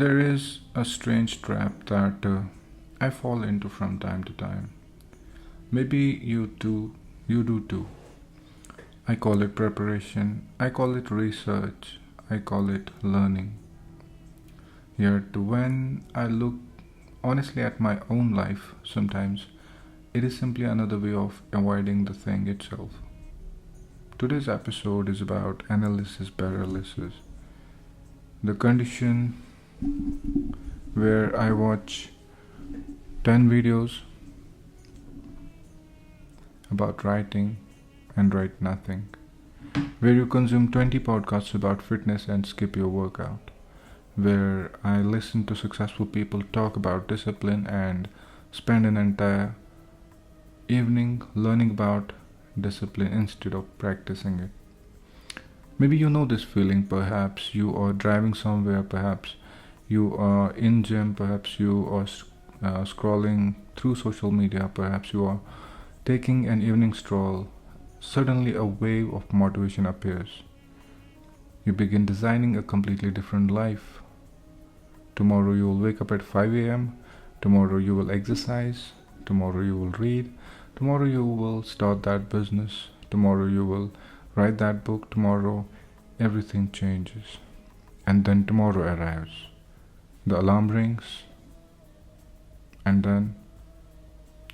There is a strange trap that I fall into from time to time. Maybe you do too. I call it preparation, I call it research, I call it learning. Yet when I look honestly at my own life, sometimes it is simply another way of avoiding the thing itself. Today's episode is about analysis paralysis, the condition where I watch 10 videos about writing and write nothing, where you consume 20 podcasts about fitness and skip your workout, where I listen to successful people talk about discipline and spend an entire evening learning about discipline instead of practicing it. Maybe you know this feeling. Perhaps you are driving somewhere, perhaps you are in gym, perhaps you are scrolling through social media, perhaps you are taking an evening stroll. Suddenly a wave of motivation appears. You begin designing a completely different life. Tomorrow you will wake up at 5 a.m. Tomorrow you will exercise. Tomorrow you will read. Tomorrow you will start that business. Tomorrow you will write that book. Tomorrow everything changes. And then tomorrow arrives. The alarm rings. And then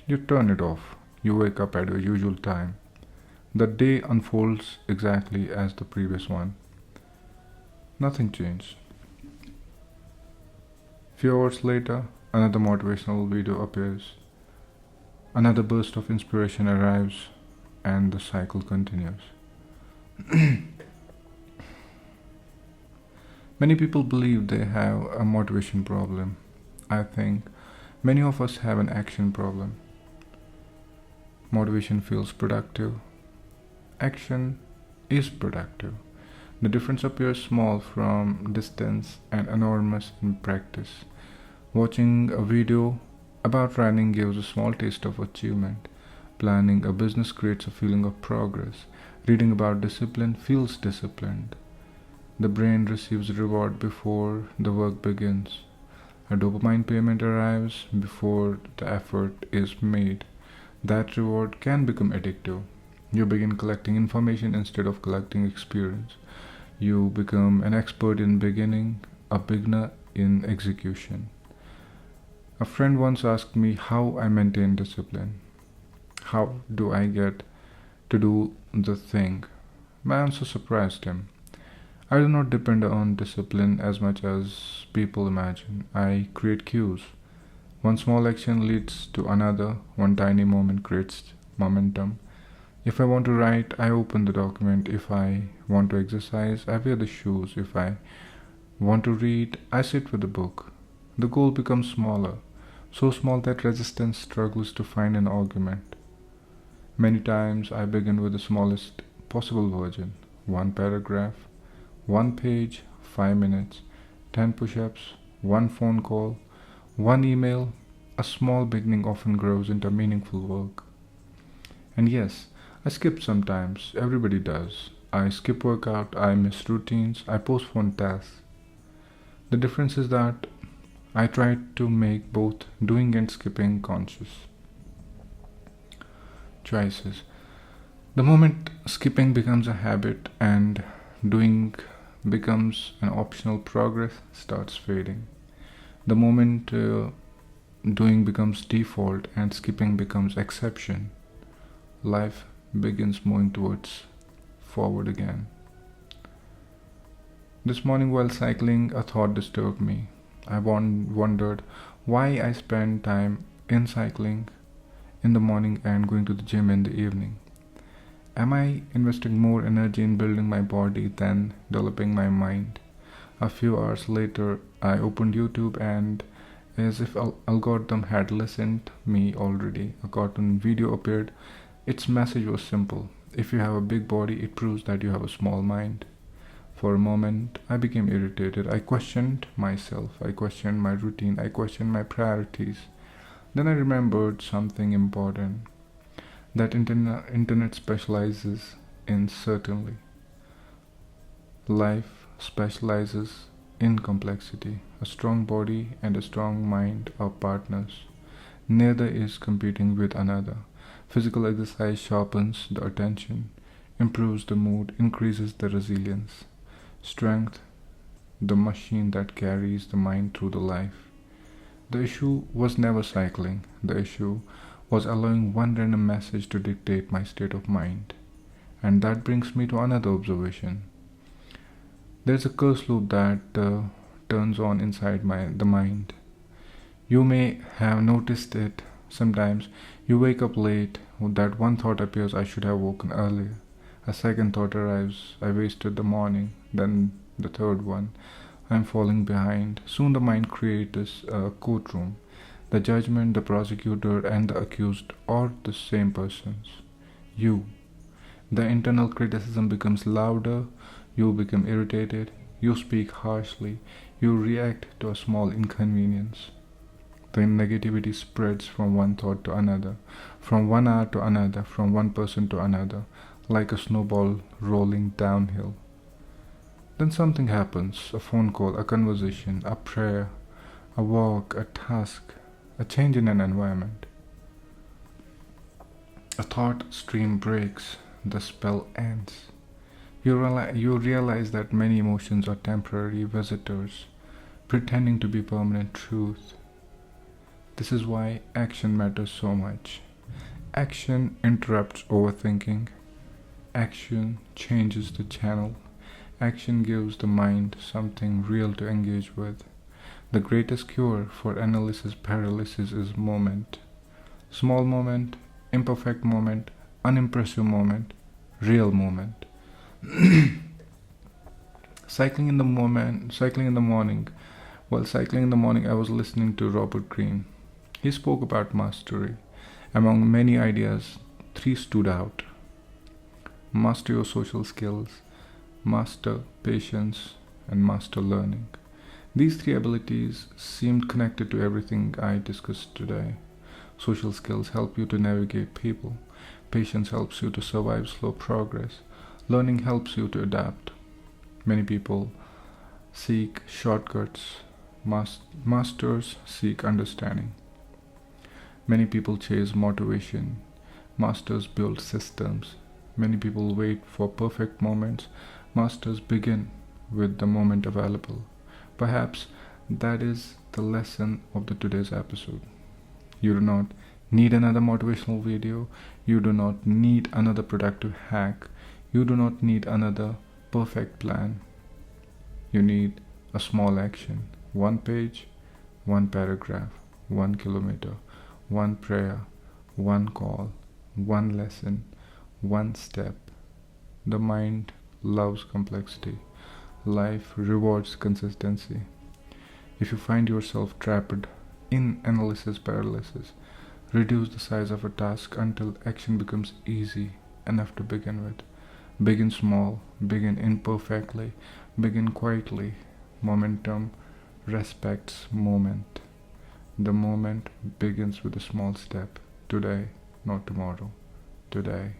you turn it off. You wake up at your usual time. The day unfolds exactly as the previous one. Nothing changed. Few hours later, another motivational video appears. Another burst of inspiration arrives, and the cycle continues. Many people believe they have a motivation problem. I think many of us have an action problem. Motivation feels productive. Action is productive. The difference appears small from distance and enormous in practice. Watching a video about running gives a small taste of achievement. Planning a business creates a feeling of progress. Reading about discipline feels disciplined. The brain receives reward before the work begins. A dopamine payment arrives before the effort is made. That reward can become addictive. You begin collecting information instead of collecting experience. You become an expert in beginning, a beginner in execution. A friend once asked me how I maintain discipline. How do I get to do the thing? My answer surprised him. I do not depend on discipline as much as people imagine. I create cues. One small action leads to another. One tiny moment creates momentum. If I want to write, I open the document. If I want to exercise, I wear the shoes. If I want to read, I sit with the book. The goal becomes smaller, so small that resistance struggles to find an argument. Many times I begin with the smallest possible version. One paragraph, one page, 5 minutes, 10 push-ups, one phone call, one email. A small beginning often grows into meaningful work. And yes, I skip sometimes. Everybody does. I skip workout, I miss routines, I postpone tasks. The difference is that I try to make both doing and skipping conscious choices. The moment skipping becomes a habit and doing becomes an optional, progress starts fading. The moment doing becomes default and skipping becomes exception, life begins moving towards forward again. This morning while cycling, a thought disturbed me. I wondered why I spend time in cycling in the morning and going to the gym in the evening. Am I investing more energy in building my body than developing my mind? A few hours later, I opened YouTube, and as if algorithm had listened me already, a cartoon video appeared. Its message was simple. If you have a big body, it proves that you have a small mind. For a moment, I became irritated. I questioned myself. I questioned my routine. I questioned my priorities. Then I remembered something important that internet specializes in. Certainly life specializes in complexity. A strong body and a strong mind are partners. Neither is competing with another. Physical exercise sharpens the attention, improves the mood, increases the resilience. Strength, the machine that carries the mind through the life. The issue was never cycling. The issue was allowing one random message to dictate my state of mind. And that brings me to another observation. There's a curse loop that turns on inside the mind. You may have noticed it sometimes. You wake up late, that one thought appears, I should have woken earlier. A second thought arrives, I wasted the morning. Then the third one, I'm falling behind. Soon the mind creates a courtroom. The judgment, the prosecutor, and the accused are the same persons. You. The internal criticism becomes louder. You become irritated. You speak harshly. You react to a small inconvenience. The negativity spreads from one thought to another, from 1 hour to another, from one person to another, like a snowball rolling downhill. Then something happens, a phone call, a conversation, a prayer, a walk, a task, a change in an environment. A thought stream breaks, the spell ends. You realize that many emotions are temporary visitors, pretending to be permanent truth. This is why action matters so much. Action interrupts overthinking. Action changes the channel. Action gives the mind something real to engage with. The greatest cure for analysis paralysis is moment. Small moment, imperfect moment, unimpressive moment, real moment. Cycling in the morning. While cycling in the morning, I was listening to Robert Greene. He spoke about mastery. Among many ideas, 3 stood out. Master your social skills, master patience, and master learning. These 3 abilities seemed connected to everything I discussed today. Social skills help you to navigate people. Patience helps you to survive slow progress. Learning helps you to adapt. Many people seek shortcuts. Masters seek understanding. Many people chase motivation. Masters build systems. Many people wait for perfect moments. Masters begin with the moment available. Perhaps that is the lesson of today's episode. You do not need another motivational video. You do not need another productive hack. You do not need another perfect plan. You need a small action. 1 page, 1 paragraph, 1 kilometer, 1 prayer, 1 call, 1 lesson, 1 step. The mind loves complexity. Life rewards consistency. If you find yourself trapped in analysis paralysis, reduce the size of a task until action becomes easy enough to begin with. Begin small, begin imperfectly, begin quietly. Momentum respects moment. The moment begins with a small step. Today, not tomorrow. Today.